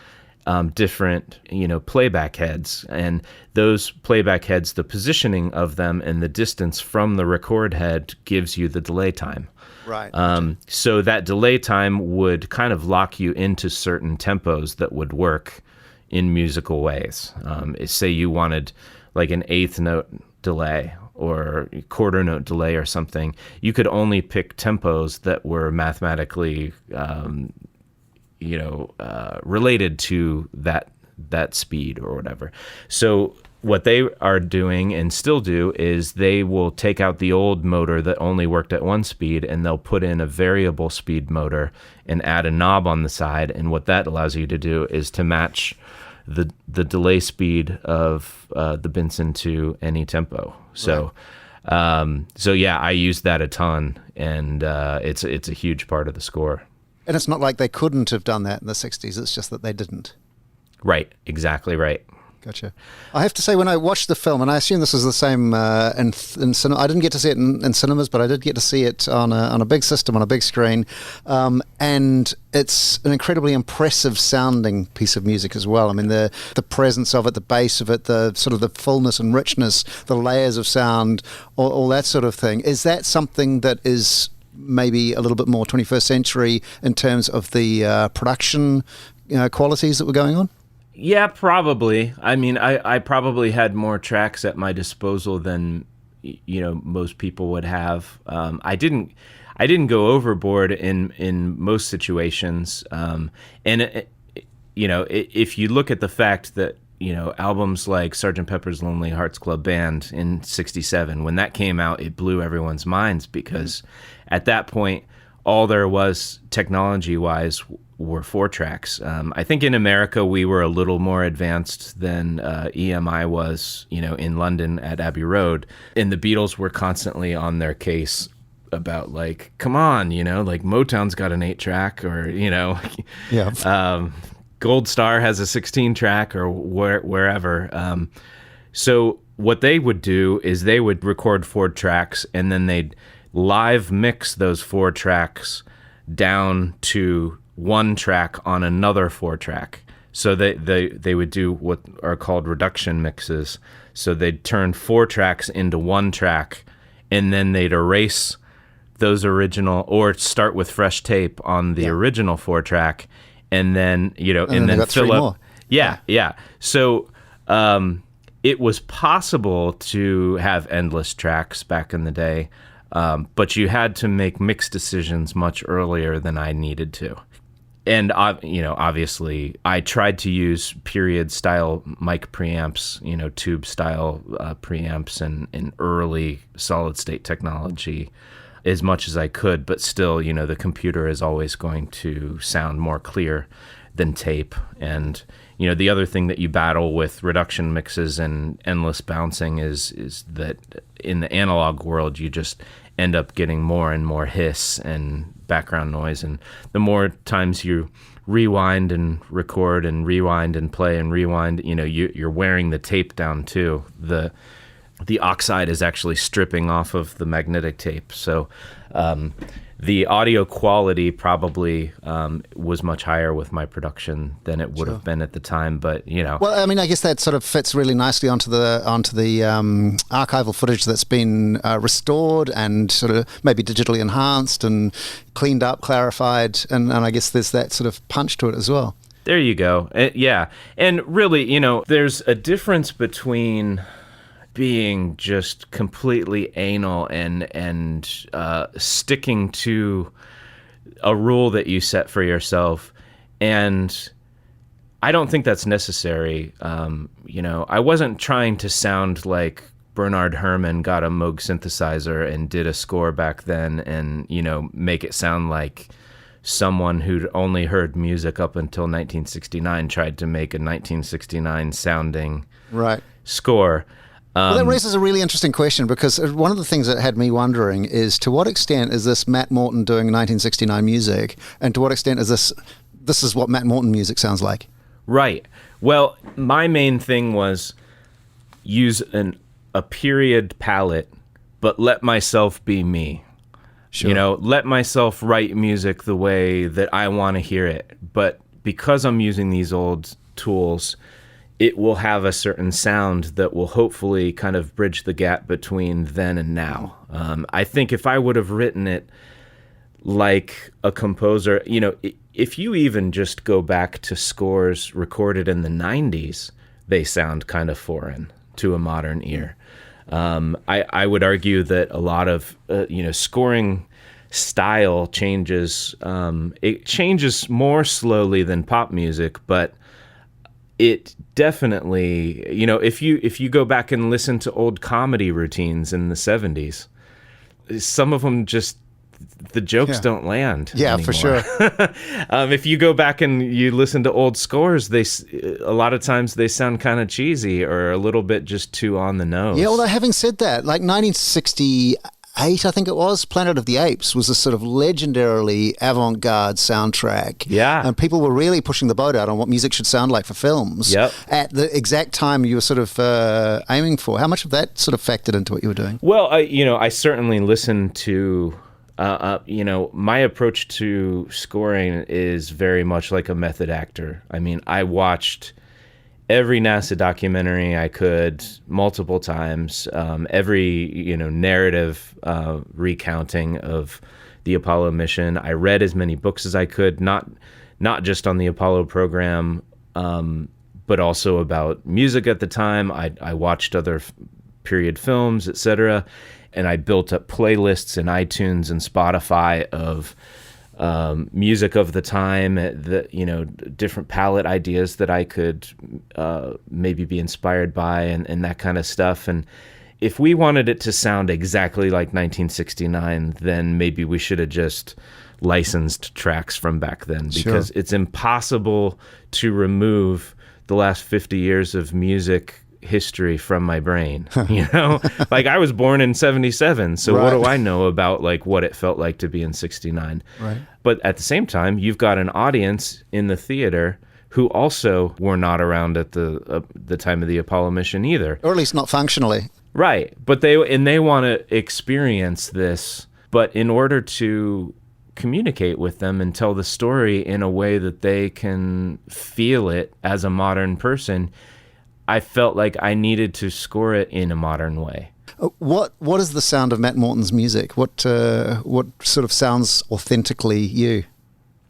different, playback heads. And those playback heads, the positioning of them and the distance from the record head gives you the delay time. Right. So that delay time would kind of lock you into certain tempos that would work in musical ways. Say you wanted an 1/8 note delay or quarter note delay or something, you could only pick tempos that were mathematically, related to that speed or whatever. So what they are doing and still do is they will take out the old motor that only worked at one speed, and they'll put in a variable speed motor and add a knob on the side. And what that allows you to do is to match the delay speed of the Benson to any tempo. So, right. So yeah, I use that a ton, and it's a huge part of the score. And it's not like they couldn't have done that in the 60s. It's just that they didn't. Right. Exactly right. Gotcha. I have to say, when I watched the film, and I assume this is the same in cinema, I didn't get to see it in cinemas, but I did get to see it on a big system, on a big screen, and it's an incredibly impressive sounding piece of music as well. I mean, the presence of it, the bass of it, the sort of the fullness and richness, the layers of sound, all that sort of thing. Is that something that is maybe a little bit more 21st century in terms of the production qualities that were going on? Yeah, probably. I mean, I probably had more tracks at my disposal than most people would have. I didn't go overboard in most situations. If you look at the fact that albums like Sgt. Pepper's Lonely Hearts Club Band in '67, when that came out, it blew everyone's minds because at that point, all there was technology-wise were 4 tracks. I think in America we were a little more advanced than EMI was, in London at Abbey Road. And the Beatles were constantly on their case about like, come on, like Motown's got an 8-track or, Yeah. Gold Star has a 16-track or wherever. So what they would do is they would record 4 tracks and then they'd live mix those 4 tracks down to 1 track on another 4-track. So they would do what are called reduction mixes. So they'd turn 4 tracks into 1 track, and then they'd erase those original, or start with fresh tape on the original 4-track, and then and then fill up. More. Yeah. So it was possible to have endless tracks back in the day, but you had to make mix decisions much earlier than I needed to. And, obviously, I tried to use period-style mic preamps, tube-style preamps and early solid-state technology as much as I could. But still, the computer is always going to sound more clear than tape. And, the other thing that you battle with reduction mixes and endless bouncing is that in the analog world, you just end up getting more and more hiss and background noise, and the more times you rewind and record and rewind and play and rewind, you're wearing the tape down too. The oxide is actually stripping off of the magnetic tape, so the audio quality probably was much higher with my production than it would have been at the time. But well, I mean, I guess that sort of fits really nicely onto the archival footage that's been restored and sort of maybe digitally enhanced and cleaned up, clarified, and I guess there's that sort of punch to it as well. There you go. Yeah, and really, there's a difference between being just completely anal and sticking to a rule that you set for yourself, and I don't think that's necessary. I wasn't trying to sound like Bernard Herrmann got a Moog synthesizer and did a score back then and make it sound like someone who'd only heard music up until 1969 tried to make a 1969 sounding score. Well, that raises a really interesting question, because one of the things that had me wondering is, to what extent is this Matt Morton doing 1969 music, and to what extent is this is what Matt Morton music sounds like? Right. Well, my main thing was use a period palette, but let myself be me. Sure. Let myself write music the way that I want to hear it. But because I'm using these old tools, it will have a certain sound that will hopefully kind of bridge the gap between then and now. I think if I would have written it like a composer, if you even just go back to scores recorded in the 90s, they sound kind of foreign to a modern ear. I would argue that a lot of, scoring style changes. It changes more slowly than pop music, but it definitely, if you go back and listen to old comedy routines in the 70s, some of them just, the jokes don't land anymore. For sure. If you go back and you listen to old scores, a lot of times they sound kind of cheesy or a little bit just too on the nose. Yeah, although having said that, like 1968, I think it was, Planet of the Apes was a sort of legendarily avant-garde soundtrack. Yeah. And people were really pushing the boat out on what music should sound like for films. Yep. At the exact time you were sort of aiming for. How much of that sort of factored into what you were doing? Well, I certainly listened to... my approach to scoring is very much like a method actor. I mean, I watched every NASA documentary I could multiple times, every, narrative recounting of the Apollo mission. I read as many books as I could, not just on the Apollo program, but also about music at the time. I watched other period films, etc., and I built up playlists in iTunes and Spotify of music of the time, different palette ideas that I could maybe be inspired by, and that kind of stuff. And if we wanted it to sound exactly like 1969, then maybe we should have just licensed tracks from back then, because it's impossible to remove the last 50 years of music history from my brain. Like, I was born in 77, so what do I know about like what it felt like to be in 69? Right. But at the same time, you've got an audience in the theater who also were not around at the time of the Apollo mission either, or at least not functionally. Right. But they want to experience this, but in order to communicate with them and tell the story in a way that they can feel it as a modern person, I felt like I needed to score it in a modern way. What is the sound of Matt Morton's music? What sort of sounds authentically you?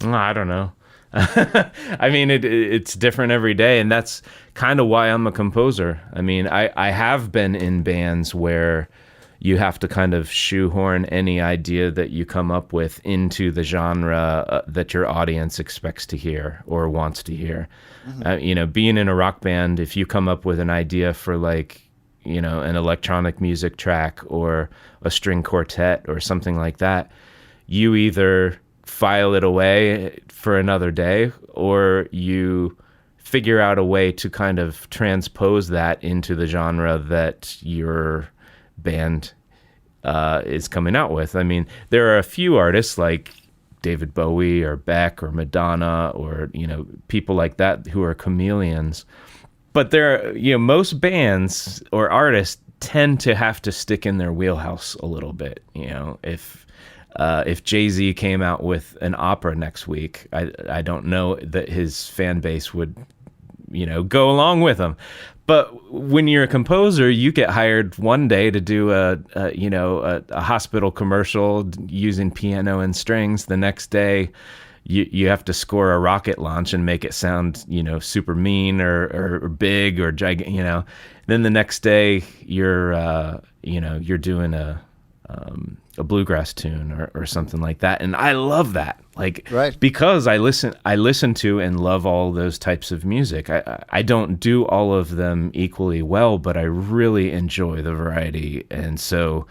I don't know. I mean, it's different every day, and that's kind of why I'm a composer. I mean, I have been in bands where you have to kind of shoehorn any idea that you come up with into the genre that your audience expects to hear or wants to hear. Mm-hmm. Being in a rock band, if you come up with an idea for like, an electronic music track or a string quartet or something like that, you either file it away for another day, or you figure out a way to kind of transpose that into the genre that your band is coming out with. I mean, there are a few artists like David Bowie or Beck or Madonna or, people like that who are chameleons. But most bands or artists tend to have to stick in their wheelhouse a little bit. If Jay-Z came out with an opera next week, I don't know that his fan base would, go along with him. But when you're a composer, you get hired one day to do a hospital commercial using piano and strings. The next day, you have to score a rocket launch and make it sound, super mean or big or gigantic. Then the next day, you're doing a bluegrass tune or something like that. And I love that. Because I listen to and love all those types of music. I don't do all of them equally well, but I really enjoy the variety. And so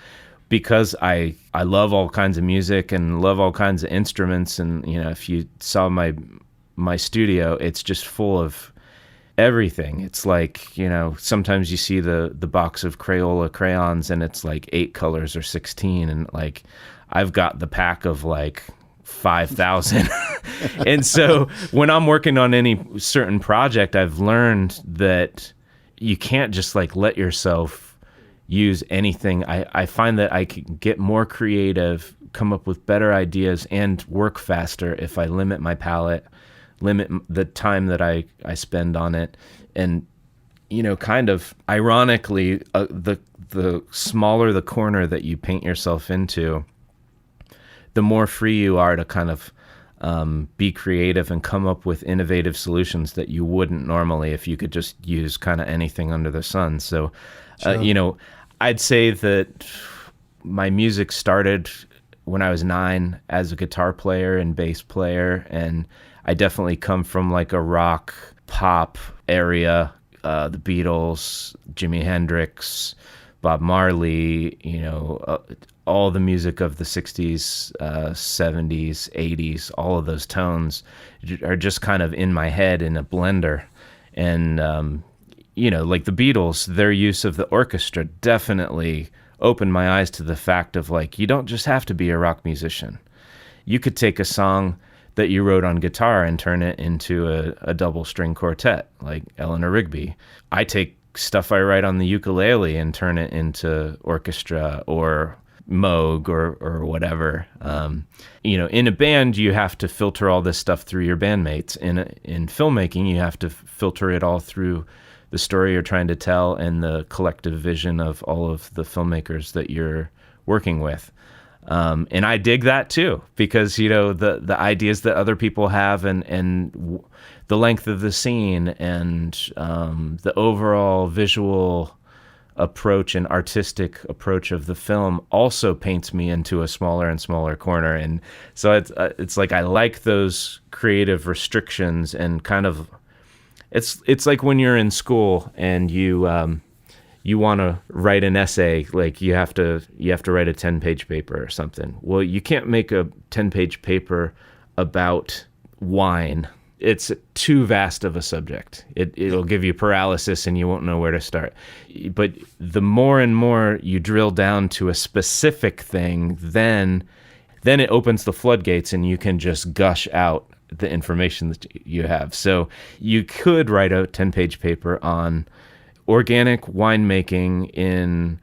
because I love all kinds of music and love all kinds of instruments, and if you saw my studio, it's just full of everything. It's like, sometimes you see the box of Crayola crayons and it's like 8 colors or 16, and like I've got the pack of like 5,000. And so when I'm working on any certain project, I've learned that you can't just like let yourself use anything. I find that I can get more creative, come up with better ideas, and work faster if I limit my palette, limit the time that I spend on it. And kind of ironically, the smaller the corner that you paint yourself into, the more free you are to kind of be creative and come up with innovative solutions that you wouldn't normally if you could just use kind of anything under the sun. So sure. I'd say that my music started when I was 9 as a guitar player and bass player, and I definitely come from like a rock pop area, the Beatles, Jimi Hendrix, Bob Marley, all the music of the 60s, 70s, 80s, all of those tones are just kind of in my head in a blender. And, like the Beatles, their use of the orchestra definitely opened my eyes to the fact of like, you don't just have to be a rock musician. You could take a song that you wrote on guitar and turn it into a double string quartet, like Eleanor Rigby. I take stuff I write on the ukulele and turn it into orchestra or Moog or whatever. In a band, you have to filter all this stuff through your bandmates. In filmmaking, you have to filter it all through the story you're trying to tell and the collective vision of all of the filmmakers that you're working with. And I dig that too, because, you know, the ideas that other people have and the length of the scene and the overall visual approach and artistic approach of the film also paints me into a smaller and smaller corner. And so it's like I like those creative restrictions, and kind of it's like when you're in school and you want to write an essay, like you have to write a 10-page paper or something. Well, you can't make a 10-page paper about wine. It's too vast of a subject. It'll give you paralysis and you won't know where to start. But the more and more you drill down to a specific thing, then it opens the floodgates and you can just gush out the information that you have. So you could write a 10-page paper on organic winemaking in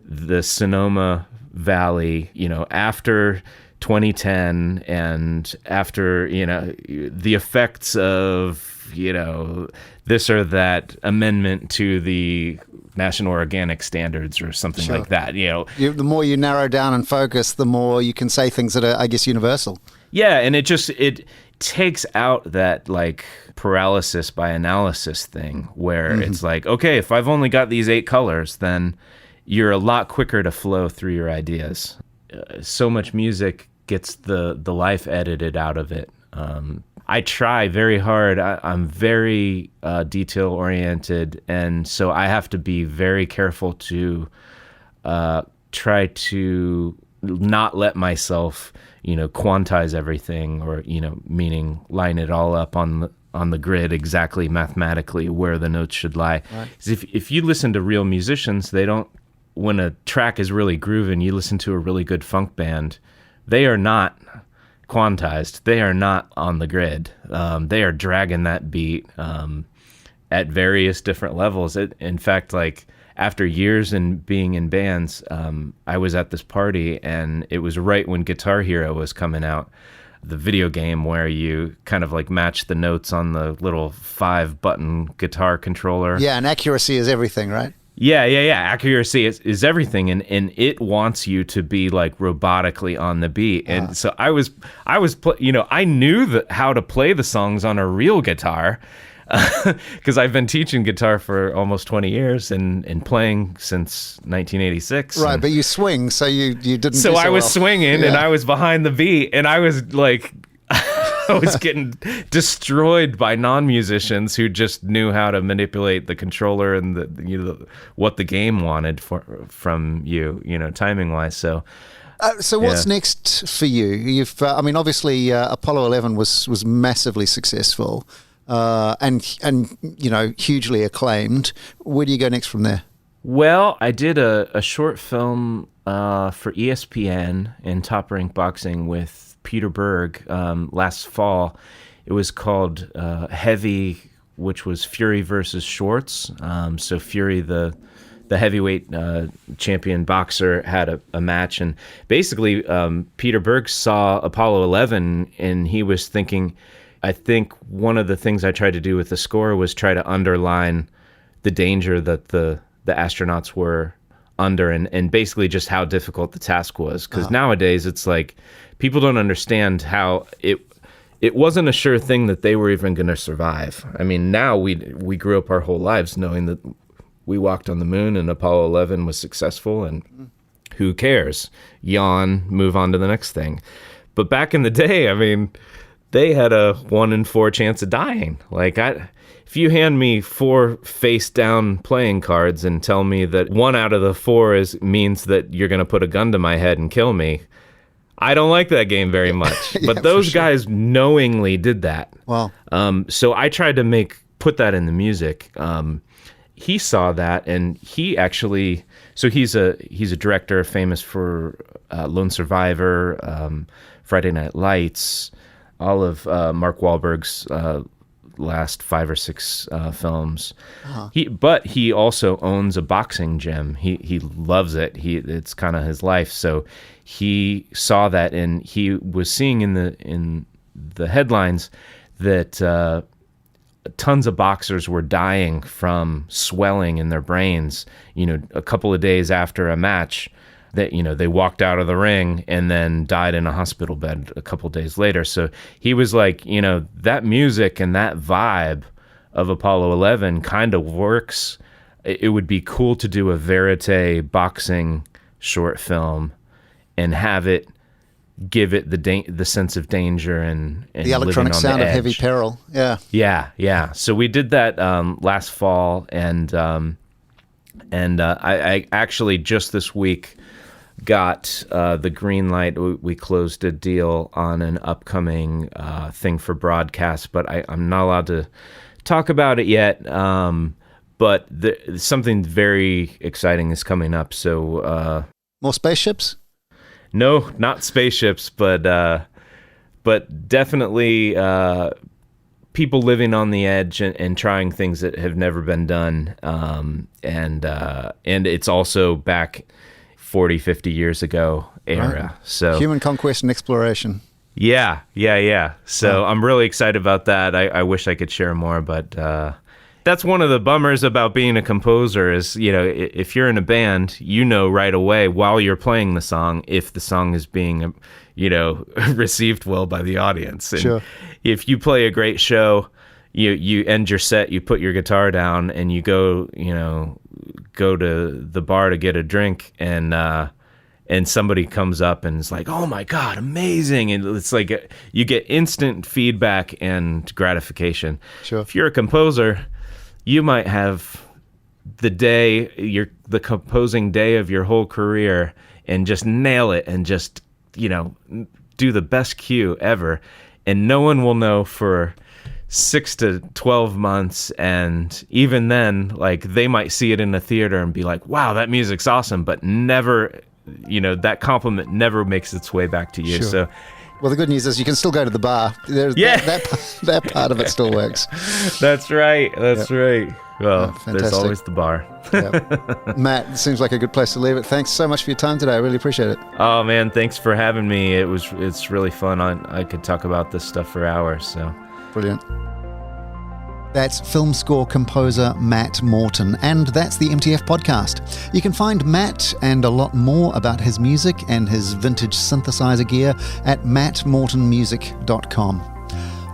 the Sonoma Valley, you know, after 2010, and after, you know, the effects of, you know, this or that amendment to the National Organic Standards or something like that, you know. The more you narrow down and focus, the more you can say things that are, I guess, universal. Yeah, and it takes out that, like, paralysis by analysis thing where it's like, okay, if I've only got these 8 colors, then you're a lot quicker to flow through your ideas. So much music gets the life edited out of it. I try very hard. I'm very detail oriented, and so I have to be very careful to try to not let myself, you know, quantize everything, or, you know, meaning line it all up on the grid exactly mathematically where the notes should lie. Right. 'Cause if you listen to real musicians, they don't. When a track is really grooving, you listen to a really good funk band, they are not quantized. They are not on the grid. They are dragging that beat at various different levels. In fact, like, after years in being in bands, I was at this party, and it was right when Guitar Hero was coming out, the video game where you kind of like match the notes on the little 5-button guitar controller. Yeah, and accuracy is everything, right? Yeah. Accuracy is everything, and it wants you to be like robotically on the beat. And so I was, you know, I knew how to play the songs on a real guitar, because I've been teaching guitar for almost 20 years and playing since 1986. Right, and but you swing, so you didn't. So do I was well. swinging, and I was behind the beat, and I was like. I was getting destroyed by non-musicians who just knew how to manipulate the controller and what the game wanted from you, you know, timing wise. So what's next for you? You've, I mean, obviously Apollo 11 was massively successful, and you know, hugely acclaimed. Where do you go next from there? Well, I did a short film for ESPN in Top Rank Boxing with Peter Berg last fall. It was called Heavy, which was Fury versus Shorts. So Fury, the heavyweight champion boxer, had a match, and basically Peter Berg saw Apollo 11, and he was thinking, I think one of the things I tried to do with the score was try to underline the danger that the astronauts were under, and basically just how difficult the task was. Because nowadays it's like people don't understand how it wasn't a sure thing that they were even going to survive. I mean, now we grew up our whole lives knowing that we walked on the moon and Apollo 11 was successful, and who cares? Yawn, move on to the next thing. But back in the day, I mean, they had a 1 in 4 chance of dying. Like, if you hand me 4 face-down playing cards and tell me that 1 out of the 4 means that you're going to put a gun to my head and kill me, I don't like that game very much. Yeah, but those guys knowingly did that. Wow. So I tried to put that in the music. He saw that, and he actually, so he's a director famous for Lone Survivor, Friday Night Lights, all of Mark Wahlberg's last 5 or 6 films. But he also owns a boxing gym. He loves it. It's kind of his life. So he saw that, and he was seeing in the headlines that tons of boxers were dying from swelling in their brains, you know, a couple of days after a match. that, they walked out of the ring and then died in a hospital bed a couple days later. So he was like, that music and that vibe of Apollo 11 kind of works. It would be cool to do a verite boxing short film and have it give it the sense of danger and the electronic sound of heavy peril. Yeah. So we did that last fall, and I actually just this week got the green light. We closed a deal on an upcoming thing for broadcast, but I'm not allowed to talk about it yet. But something very exciting is coming up. So more spaceships? No, not spaceships, but definitely people living on the edge and trying things that have never been done. And it's also back 40, 50 years ago era. Right. So human conquest and exploration. Yeah. So I'm really excited about that. I wish I could share more, but that's one of the bummers about being a composer is, if you're in a band, right away while you're playing the song, if the song is being, received well by the audience. And sure. If you play a great show, you end your set, you put your guitar down and you go to the bar to get a drink, and somebody comes up and is like, "Oh my God, amazing!" And it's like you get instant feedback and gratification. Sure. If you're a composer, you might have the composing day of your whole career and just nail it and just, do the best cue ever. And no one will know for 6 to 12 months. And even then, they might see it in the theater and be like, wow, that music's awesome. But never, that compliment never makes its way back to you. Sure. So, well, the good news is you can still go to the bar. That part of it still works. That's right. Right. Well, there's always the bar. Yeah. Matt, it seems like a good place to leave it. Thanks so much for your time today. I really appreciate it. Oh, man, thanks for having me. It's really fun. I could talk about this stuff for hours. So brilliant. That's film score composer Matt Morton, and that's the MTF podcast. You can find Matt and a lot more about his music and his vintage synthesizer gear at mattmortonmusic.com.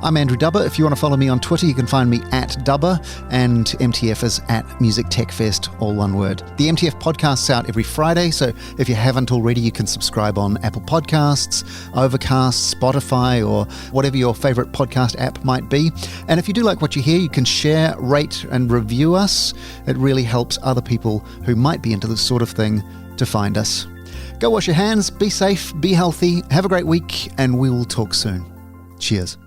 I'm Andrew Dubber. If you want to follow me on Twitter, you can find me at Dubber, and MTF is at Music Tech Fest, all one word. The MTF podcast's out every Friday, so if you haven't already, you can subscribe on Apple Podcasts, Overcast, Spotify, or whatever your favorite podcast app might be. And if you do like what you hear, you can share, rate, and review us. It really helps other people who might be into this sort of thing to find us. Go wash your hands, be safe, be healthy, have a great week, and we will talk soon. Cheers.